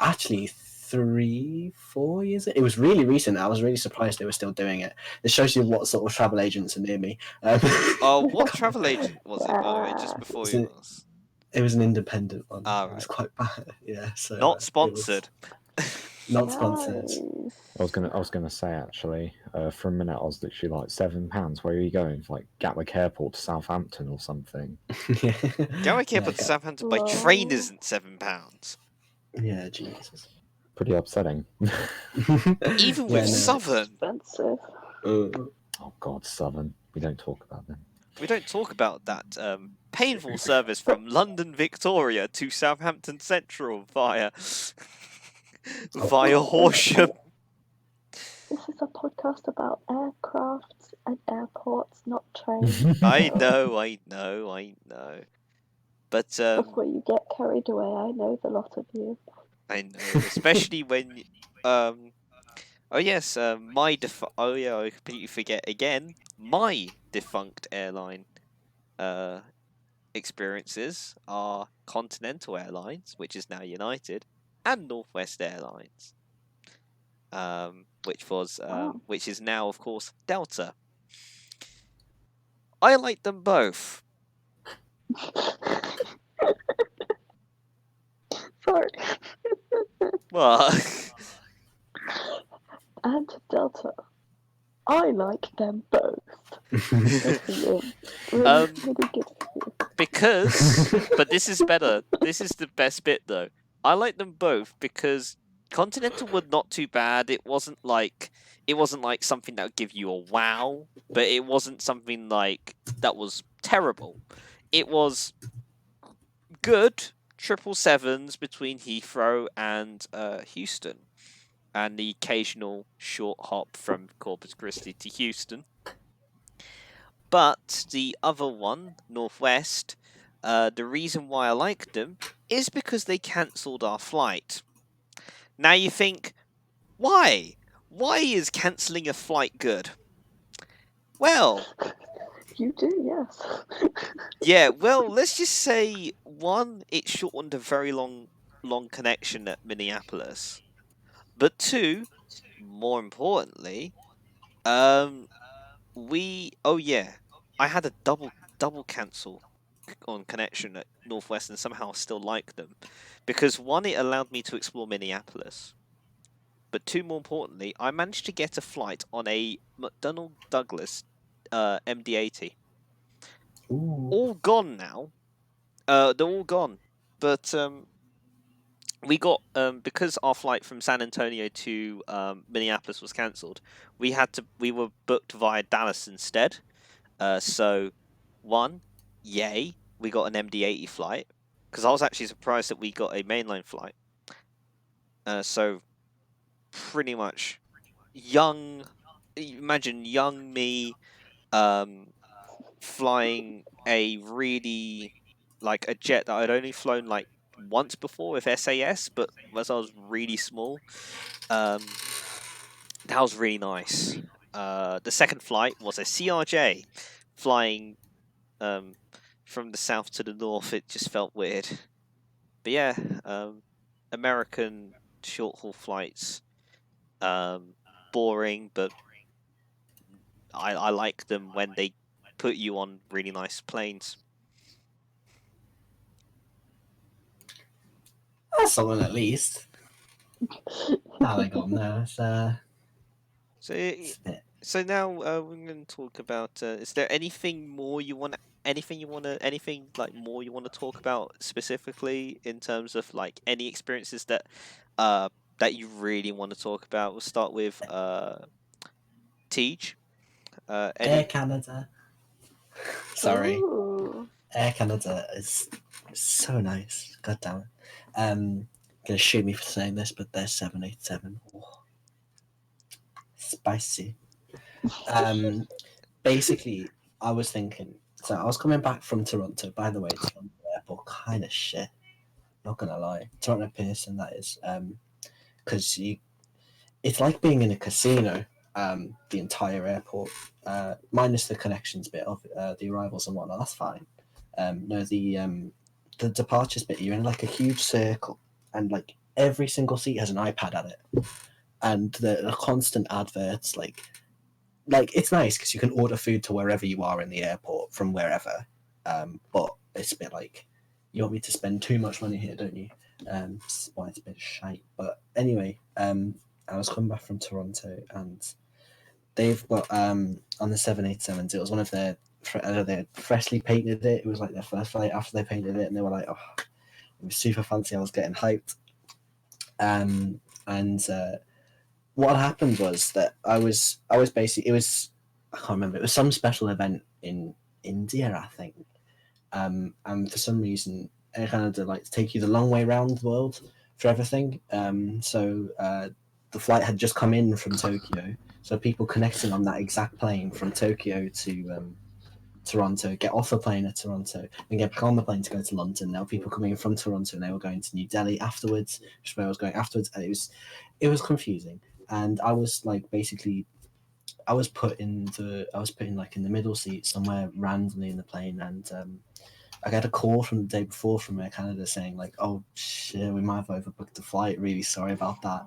actually 3-4 years. It was really recent. I was really surprised they were still doing it. It shows you what sort of travel agents are near me. What travel agent was it, by the way, just before you was? It was an independent one. Right. It was quite bad. Yeah. So not sponsored. Not sponsored. I was gonna say actually, for a minute I was literally like £7. Where are you going? Like Gatwick Airport to Southampton or something? Gatwick Airport to Southampton by train isn't £7. Yeah, Jesus. Pretty upsetting. Even with Southern. Expensive. Oh God, Southern. We don't talk about them. We don't talk about that painful service from London Victoria to Southampton Central via Horsham. This is a podcast about aircraft and airports, not trains. I know. But before you get carried away, I know the lot of you. I know, especially when I completely forget again. My defunct airline experiences are Continental Airlines, which is now United, and Northwest Airlines, which is now, of course, Delta. I like them both. Sorry. What? And Delta. I like them both. Um, Really good. because, but this is better. This is the best bit though. I like them both because Continental were not too bad. It wasn't like something that would give you a wow, but it wasn't something like that was terrible. It was good 777s between Heathrow and Houston, and the occasional short hop from Corpus Christi to Houston. But the other one, Northwest, the reason why I liked them is because they cancelled our flight. Now you think, why? Why is cancelling a flight good? Well, You do, yes. yeah, well, let's just say one, it shortened a very long connection at Minneapolis. But two, more importantly, um, oh yeah, I had a double cancel on connection at Northwest and somehow still like them because one, it allowed me to explore Minneapolis, but two, more importantly, I managed to get a flight on a McDonnell Douglas MD-80. Ooh. All gone now. They're all gone, but we got because our flight from San Antonio to Minneapolis was cancelled. We were booked via Dallas instead. So one, yay, we got an MD-80 flight because I was actually surprised that we got a mainline flight. So pretty much imagine young me flying a really like a jet that I'd only flown like once before with SAS, but as I was really small, that was really nice. The second flight was a CRJ flying from the south to the north. It just felt weird, but yeah, American short haul flights, boring, but I like them when they put you on really nice planes. That's something at least. How they got there. So now we're going to talk about. Is there anything more you want? Anything like more you want to talk about specifically in terms of like any experiences that you really want to talk about? We'll start with Teisj. Air Canada. Sorry. Ooh. Air Canada is so nice. God damn it. Gonna shoot me for saying this, but they're 787. Oh, spicy. Basically, I was thinking. So I was coming back from Toronto. By the way, Toronto airport kind of shit. Not gonna lie, Toronto Pearson, that is. Because it's like being in a casino. The entire airport, minus the connections bit of the arrivals and whatnot. That's fine. No, the departures bit. You're in like a huge circle, and like every single seat has an iPad at it, and the constant adverts. Like it's nice because you can order food to wherever you are in the airport from wherever. But it's a bit like you want me to spend too much money here, don't you? Why it's a bit shite. But anyway, I was coming back from Toronto and they've got on the 787s. It was one of their they freshly painted it. It was like their first flight after they painted it, and they were like, "Oh, it was super fancy." I was getting hyped. And what happened was that I was basically I can't remember. It was some special event in India, I think. And for some reason, Air Canada like to take you the long way around the world for everything. So the flight had just come in from Tokyo. So people connecting on that exact plane from Tokyo to Toronto, get off the plane at Toronto, and get back on the plane to go to London. Now people coming in from Toronto and they were going to New Delhi afterwards, which is where I was going afterwards, and it was confusing. And I was like basically, I was put in like in the middle seat somewhere randomly in the plane, and I got a call from the day before from Air Canada saying like, "Oh shit, we might have overbooked the flight. Really sorry about that."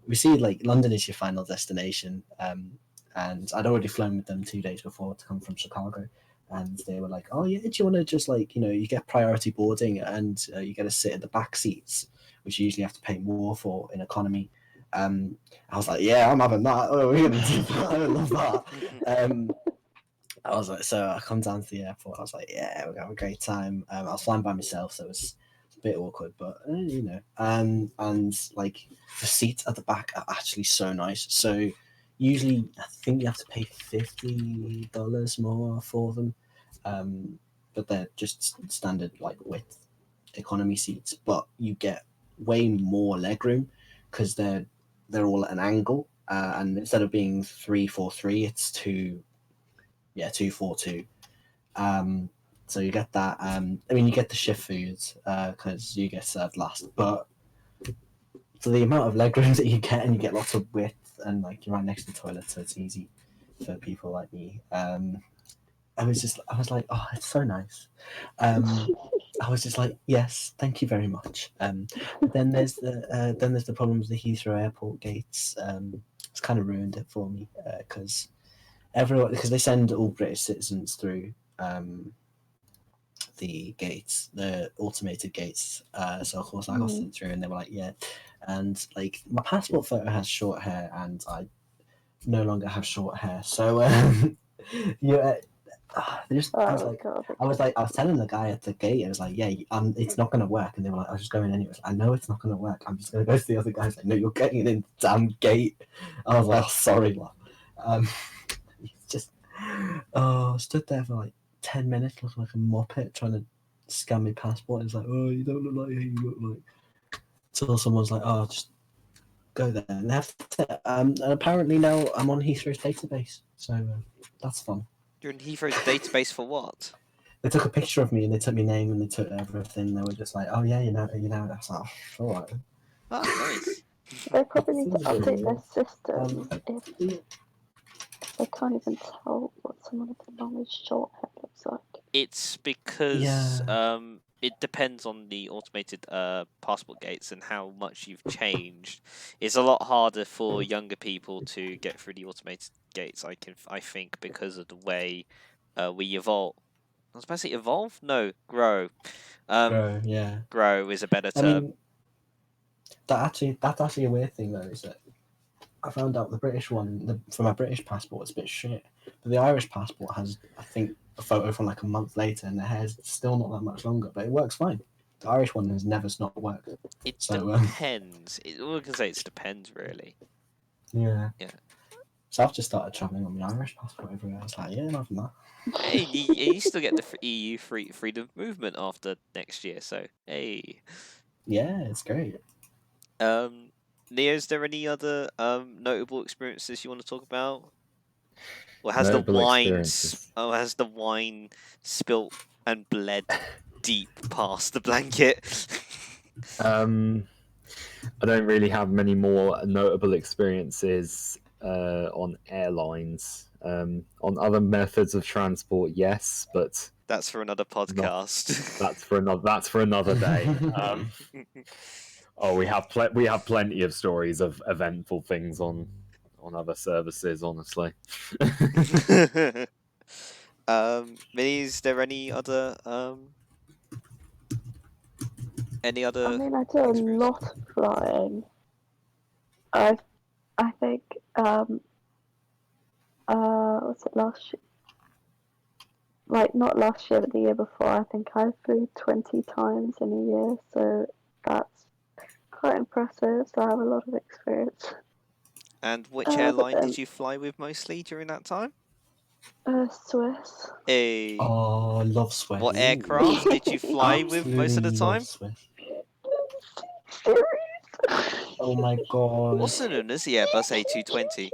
We see like London is your final destination, and I'd already flown with them 2 days before to come from Chicago, and they were like, "Oh yeah, do you want to just like you get priority boarding and you get to sit in the back seats, which you usually have to pay more for in economy." I was like, "Yeah, I'm having that. Oh, we're gonna do that. I love that." I was like, so I come down to the airport. I was like, yeah, we're gonna have a great time. I was flying by myself, so it was a bit awkward, but you know. And like the seats at the back are actually so nice. So usually, I think you have to pay $50 more for them, but they're just standard like width economy seats. But you get way more legroom because they're all at an angle, and instead of being 343, it's 242. So you get that. I mean, you get the shift foods because you get served last, but for the amount of legroom that you get, and you get lots of width, and like you're right next to the toilet, so it's easy for people like me. I was like, oh, it's so nice. I was just like, yes, thank you very much. But then there's the problem with the Heathrow Airport gates. It's kind of ruined it for me because they send all British citizens through the gates, the automated gates. So of course I got sent through, and they were like, yeah, and like my passport photo has short hair, and I no longer have short hair. So yeah. I was telling the guy at the gate, I was like, yeah, it's not going to work. And they were like, I was just going anyway. I know it's not going to work. I'm just going to go to the other guy. I was like, no, you're getting in the damn gate. I was like, oh, sorry, love. Just, stood there for like 10 minutes looking like a muppet trying to scan my passport. It's like, oh, you don't look like who you look like. Till someone's like, oh, just go there. And, and apparently now I'm on Heathrow's database. So that's fun. You're in Heathrow's database for what? They took a picture of me and they took my name and they took everything. They were just like, "Oh yeah, you know." That's like, oh, all right. Ah, nice. They probably need to update their system if they can't even tell what someone with a long short hair looks like. It's because it depends on the automated passport gates and how much you've changed. It's a lot harder for younger people to get through the automated gates. I think because of the way we evolve. I was about to say evolve? No, grow. Grow, yeah. Grow is a better term. I mean, that's actually a weird thing though. Is that I found out the British one for my British passport is a bit shit, but the Irish passport has, I think, a photo from like a month later, and the hair's still not that much longer, but it works fine. The Irish one has never not worked. It depends. All I can say is it depends, really. Yeah. Yeah. So I've just started travelling on my Irish passport everywhere. I was like, yeah, nothing that. Hey, you still get the EU freedom of movement after next year, so hey. Yeah, it's great. Neo, is there any other notable experiences you want to talk about? Or has Notable has the wine spilt and bled deep past the blanket? I don't really have many more notable experiences on airlines. On other methods of transport, yes, but that's for another podcast. That's for another day. We have plenty of stories of eventful things on other services. Honestly. Minnie, is there any other I mean, I do a lot of flying. I think what's it last year? Like not last year, but the year before. I think I flew 20 times in a year, so that's quite impressive. So I have a lot of experience. And which airline did you fly with mostly during that time? Swiss. Hey. Oh, I love Swiss. What aircraft did you fly with most of the time? Oh my god. Also known as the Airbus A220.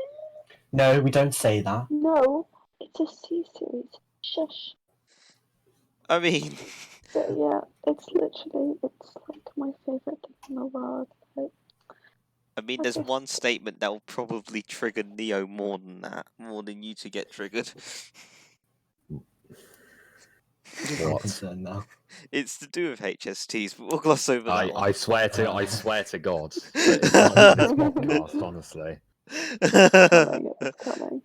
No, we don't say that. No, it's a C-series. Shush. I mean... But yeah, it's like my favourite thing in the world. Like, I mean, there's one statement that will probably trigger Neo more than you to get triggered. What? Now. It's to do with HSTs, but we'll gloss over that one. I swear to God, it's not this podcast, honestly. It's coming.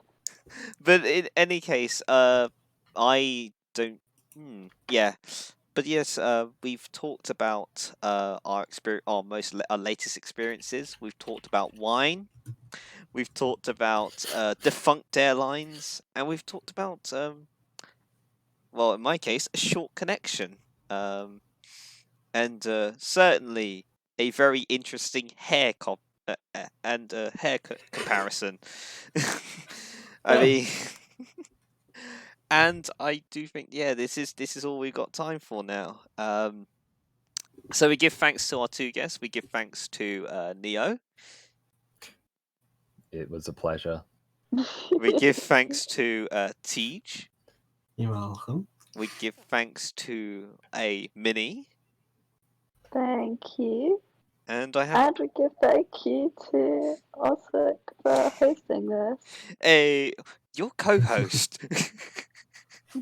But in any case, I don't. Yeah, but yes, we've talked about our latest experiences. We've talked about wine. We've talked about defunct airlines, and we've talked about well, in my case, a short connection. And certainly a very interesting haircut and haircut comparison. I mean, and I do think, yeah, this is all we've got time for now. So we give thanks to our two guests. We give thanks to Neo. It was a pleasure. We give thanks to Teisj. You're welcome. We give thanks to a Mini. Thank you. And I have And we give thank you to Osric for hosting this. your co-host.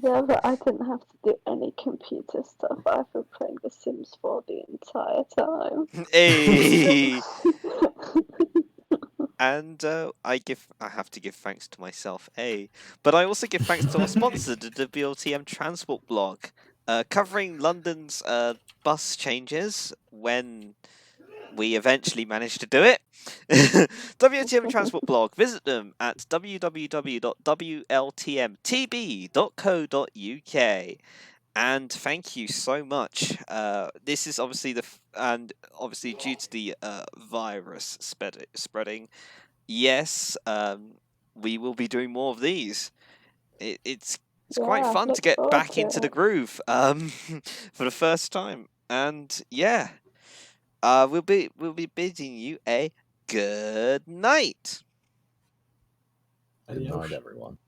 Yeah, but I didn't have to do any computer stuff. I've been playing The Sims 4 the entire time. Hey. And I have to give thanks to myself, but I also give thanks to our sponsor, the WLTM Transport blog, covering London's bus changes when we eventually manage to do it. WLTM Transport blog. Visit them at www.wltmtb.co.uk. And thank you so much. This is obviously obviously due to the virus spreading. Yes, we will be doing more of these. It's quite Yeah, fun to look get forward back to into the it. groove for the first time. And yeah, we'll be bidding you a good night. Good night, everyone.